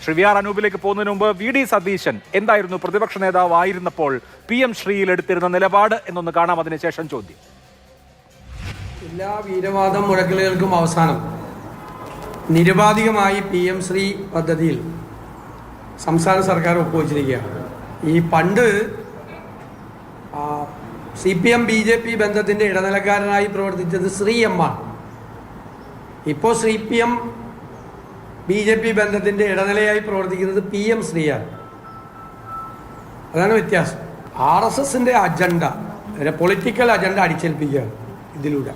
Shri V R അനൂപിലേക്ക് പോകുന്നതിന് മുമ്പ് V D Satheesan എന്തായിരുന്നു പ്രതിപക്ഷ നേതാവായിരുന്നപ്പോൾ PM ശ്രീയിൽ എടുത്തിരുന്ന നിലപാട് എന്നൊന്ന് കാണാം, അതിനുശേഷം ചോദ്യം. എല്ലാ വീരവാദം മുഴക്കലുകൾക്കും അവസാനം നിരുപാധികമായി PM ശ്രീ പദ്ധതിയിൽ സംസ്ഥാന സർക്കാർ ഒപ്പുവച്ചിരിക്കുകയാണ്. ഈ പണ്ട് CPM BJP ബന്ധത്തിൻ്റെ ഇടനിലക്കാരനായി പ്രവർത്തിച്ചത് ശ്രീ M ആണ്. ഇപ്പോൾ CPM BJP ബന്ധത്തിൻ്റെ ഇടനിലയായി പ്രവർത്തിക്കുന്നത് PM ശ്രീയാണ്. അതാണ് വ്യത്യാസം. RSSൻ്റെ അജണ്ട, പൊളിറ്റിക്കൽ അജണ്ട അടിച്ചേൽപ്പിക്കുകയാണ് ഇതിലൂടെ.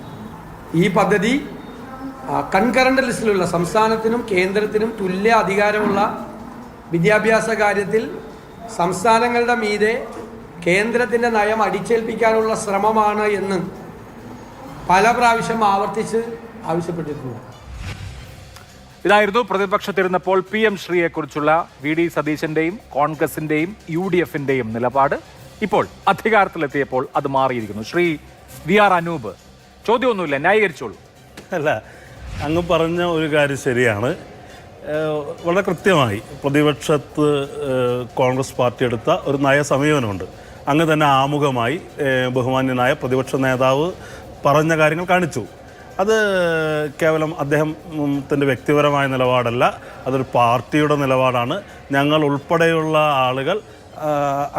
ഈ പദ്ധതി കൺകറന്റ് ലിസ്റ്റിലുള്ള സംസ്ഥാനത്തിനും കേന്ദ്രത്തിനും തുല്യ അധികാരമുള്ള വിദ്യാഭ്യാസ കാര്യത്തിൽ സംസ്ഥാനങ്ങളുടെ മീതെ കേന്ദ്രത്തിൻ്റെ നയം അടിച്ചേൽപ്പിക്കാനുള്ള ശ്രമമാണ് എന്ന് പല പ്രാവശ്യം ആവർത്തിച്ച് ആവശ്യപ്പെട്ടിട്ടുണ്ട്. ഇതായിരുന്നു പ്രതിപക്ഷത്തിരുന്നപ്പോൾ PM ശ്രീയെക്കുറിച്ചുള്ള വി ഡി സതീശന്റെയും കോൺഗ്രസിന്റെയും UDFന്റെയും നിലപാട്. ഇപ്പോൾ അധികാരത്തിലെത്തിയപ്പോൾ അത് മാറിയിരിക്കുന്നു. ശ്രീ വി ആർ അനൂപ്, ചോദ്യമൊന്നുമില്ല, ന്യായീകരിച്ചോളൂ. അല്ല, അങ്ങ് പറഞ്ഞ ഒരു കാര്യം ശരിയാണ്. വളരെ കൃത്യമായി പ്രതിപക്ഷത്ത് കോൺഗ്രസ് പാർട്ടി എടുത്ത ഒരു നയസമീപനമുണ്ട്. അങ്ങ് തന്നെ ആമുഖമായി ബഹുമാന്യനായ പ്രതിപക്ഷ നേതാവ് പറഞ്ഞ കാര്യങ്ങൾ കാണിച്ചു. അത് കേവലം അദ്ദേഹത്തിൻ്റെ വ്യക്തിപരമായ നിലപാടല്ല, അതൊരു പാർട്ടിയുടെ നിലപാടാണ്. ഞങ്ങൾ ഉൾപ്പെടെയുള്ള ആളുകൾ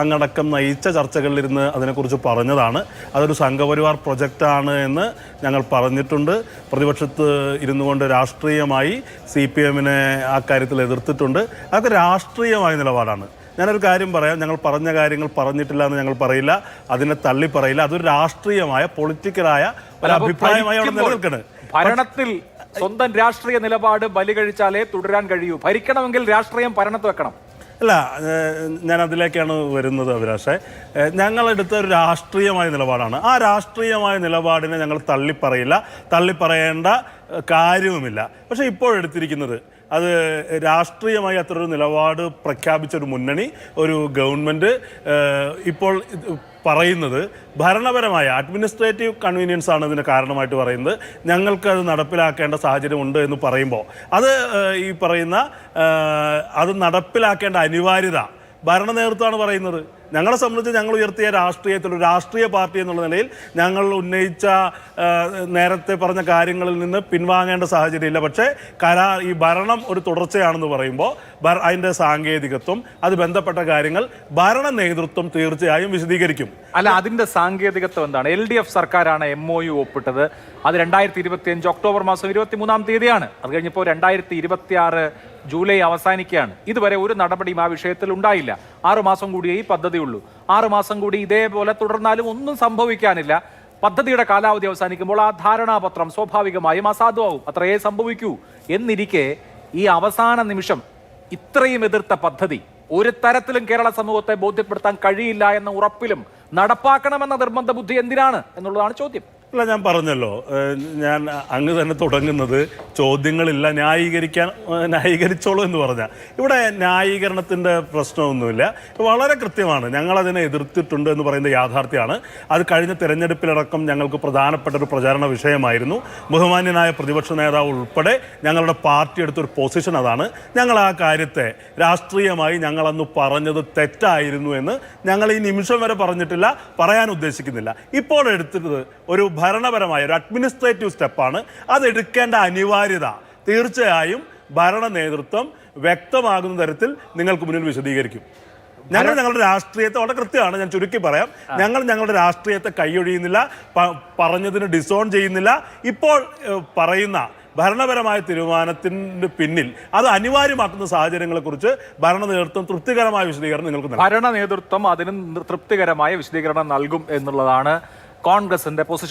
അങ്ങടക്കം നയിച്ച ചർച്ചകളിലിരുന്ന് അതിനെക്കുറിച്ച് പറഞ്ഞതാണ്. അതൊരു സംഘപരിവാർ പ്രൊജക്റ്റാണ് എന്ന് ഞങ്ങൾ പറഞ്ഞിട്ടുണ്ട്. പ്രതിപക്ഷത്ത് ഇരുന്നു കൊണ്ട് രാഷ്ട്രീയമായി CPMനെ ആ കാര്യത്തിൽ എതിർത്തിട്ടുണ്ട്. അതൊക്കെ രാഷ്ട്രീയമായ നിലപാടാണ്. ഞാനൊരു കാര്യം പറയാം, ഞങ്ങൾ പറഞ്ഞ കാര്യങ്ങൾ പറഞ്ഞിട്ടില്ല എന്ന് ഞങ്ങൾ പറയില്ല, അതിനെ തള്ളി പറയില്ല. അതൊരു രാഷ്ട്രീയമായ പൊളിറ്റിക്കലായ ഒരു അഭിപ്രായമായി അവിടെ നിലനിൽക്കുന്നത്. ഭരണത്തിൽ സ്വന്തം രാഷ്ട്രീയ നിലപാട് ബലി കഴിച്ചാലേ തുടരാൻ കഴിയൂ. ഭരിക്കണമെങ്കിൽ രാഷ്ട്രീയം ഭരണത്ത് വെക്കണം. അല്ല, ഞാൻ അതിലേക്കാണ് വരുന്നത് അഭിലാഷേ. ഞങ്ങളെടുത്ത ഒരു രാഷ്ട്രീയമായ നിലപാടാണ്. ആ രാഷ്ട്രീയമായ നിലപാടിനെ ഞങ്ങൾ തള്ളിപ്പറയില്ല, തള്ളിപ്പറയേണ്ട കാര്യവുമില്ല. പക്ഷേ ഇപ്പോഴെടുത്തിരിക്കുന്നത് അത് രാഷ്ട്രീയമായി അത്ര ഒരു നിലപാട് പ്രഖ്യാപിച്ചൊരു മുന്നണി, ഒരു ഗവൺമെൻറ് ഇപ്പോൾ പറയുന്നത് ഭരണപരമായ അഡ്മിനിസ്ട്രേറ്റീവ് കൺവീനിയൻസ് ആണ് ഇതിന് കാരണമായിട്ട് പറയുന്നത്. ഞങ്ങൾക്കത് നടപ്പിലാക്കേണ്ട സാഹചര്യം ഉണ്ട് എന്ന് പറയുമ്പോൾ അത് ഈ പറയുന്ന അത് നടപ്പിലാക്കേണ്ട അനിവാര്യത ഭരണ നേതൃത്വമാണ് പറയുന്നത്. ഞങ്ങളെ സംബന്ധിച്ച് ഞങ്ങൾ ഉയർത്തിയ രാഷ്ട്രീയത്തിൽ ഒരു രാഷ്ട്രീയ പാർട്ടി എന്നുള്ള നിലയിൽ ഞങ്ങൾ ഉന്നയിച്ച നേരത്തെ പറഞ്ഞ കാര്യങ്ങളിൽ നിന്ന് പിൻവാങ്ങേണ്ട സാഹചര്യമില്ല. പക്ഷേ ഈ ഭരണം ഒരു തുടർച്ചയാണെന്ന് പറയുമ്പോൾ അതിൻ്റെ സാങ്കേതികത്വം, അത് ബന്ധപ്പെട്ട കാര്യങ്ങൾ ഭരണ നേതൃത്വം തീർച്ചയായും വിശദീകരിക്കും. അല്ല, അതിൻ്റെ സാങ്കേതികത്വം എന്താണ്? LDF സർക്കാരാണ് MOU ഒപ്പിട്ടത്. അത് 2025 ഒക്ടോബർ മാസം 23-ാം തീയതിയാണ്. അത് കഴിഞ്ഞപ്പോൾ 2026 ജൂലൈ അവസാനിക്കുകയാണ്. ഇതുവരെ ഒരു നടപടിയും ആ വിഷയത്തിൽ ഉണ്ടായില്ല. 6 മാസം കൂടിയേ ഈ പദ്ധതിയുള്ളൂ. 6 മാസം കൂടി ഇതേപോലെ തുടർന്നാലും ഒന്നും സംഭവിക്കാനില്ല. പദ്ധതിയുടെ കാലാവധി അവസാനിക്കുമ്പോൾ ആ ധാരണാപത്രം സ്വാഭാവികമായും അസാധുവാകും. അത്രയേ സംഭവിക്കൂ. എന്നിരിക്കെ ഈ അവസാന നിമിഷം ഇത്രയും എതിർത്ത പദ്ധതി ഒരു തരത്തിലും കേരള സമൂഹത്തെ ബോധ്യപ്പെടുത്താൻ കഴിയില്ല എന്ന ഉറപ്പിലും നടപ്പാക്കണമെന്ന നിർബന്ധ ബുദ്ധി എന്തിനാണ് എന്നുള്ളതാണ് ചോദ്യം. അല്ല, ഞാൻ പറഞ്ഞല്ലോ, ഞാൻ അങ്ങ് തന്നെ തുടങ്ങുന്നത് ചോദ്യങ്ങളില്ല, ന്യായീകരിച്ചോളൂ എന്ന് പറഞ്ഞാൽ ഇവിടെ ന്യായീകരണത്തിൻ്റെ പ്രശ്നമൊന്നുമില്ല. വളരെ കൃത്യമാണ്, ഞങ്ങളതിനെ എതിർത്തിട്ടുണ്ട് എന്ന് പറയുന്നത് യാഥാർത്ഥ്യമാണ്. അത് കഴിഞ്ഞ തെരഞ്ഞെടുപ്പിലടക്കം ഞങ്ങൾക്ക് പ്രധാനപ്പെട്ട ഒരു പ്രചാരണ വിഷയമായിരുന്നു. ബഹുമാന്യനായ പ്രതിപക്ഷ നേതാവ് ഉൾപ്പെടെ ഞങ്ങളുടെ പാർട്ടി എടുത്തൊരു പൊസിഷൻ അതാണ്. ഞങ്ങൾ ആ കാര്യത്തെ രാഷ്ട്രീയമായി ഞങ്ങളന്ന് പറഞ്ഞത് തെറ്റായിരുന്നു എന്ന് ഞങ്ങൾ ഈ നിമിഷം വരെ പറഞ്ഞിട്ടില്ല, പറയാൻ ഉദ്ദേശിക്കുന്നില്ല. ഇപ്പോൾ എടുത്തത് ഒരു ഭരണപരമായ ഒരു അഡ്മിനിസ്ട്രേറ്റീവ് സ്റ്റെപ്പാണ്. അതെടുക്കേണ്ട അനിവാര്യത തീർച്ചയായും ഭരണ നേതൃത്വം വ്യക്തമാകുന്ന തരത്തിൽ നിങ്ങൾക്ക് മുന്നിൽ വിശദീകരിക്കും. ഞങ്ങളുടെ രാഷ്ട്രീയത്തെ വളരെ കൃത്യമാണ്, ഞാൻ ചുരുക്കി പറയാം. ഞങ്ങളുടെ രാഷ്ട്രീയത്തെ കൈയൊഴിയുന്നില്ല, പറഞ്ഞതിന് ഡിസോൺ ചെയ്യുന്നില്ല. ഇപ്പോൾ പറയുന്ന ഭരണപരമായ തീരുമാനത്തിന് പിന്നിൽ അത് അനിവാര്യമാക്കുന്ന സാഹചര്യങ്ങളെക്കുറിച്ച് ഭരണ നേതൃത്വം തൃപ്തികരമായ വിശദീകരണം നിങ്ങൾക്ക് നൽകും. ഭരണ നേതൃത്വം അതിന് തൃപ്തികരമായ വിശദീകരണം നൽകും എന്നുള്ളതാണ് കോൺഗ്രസിന്റെ പൊസിഷൻ.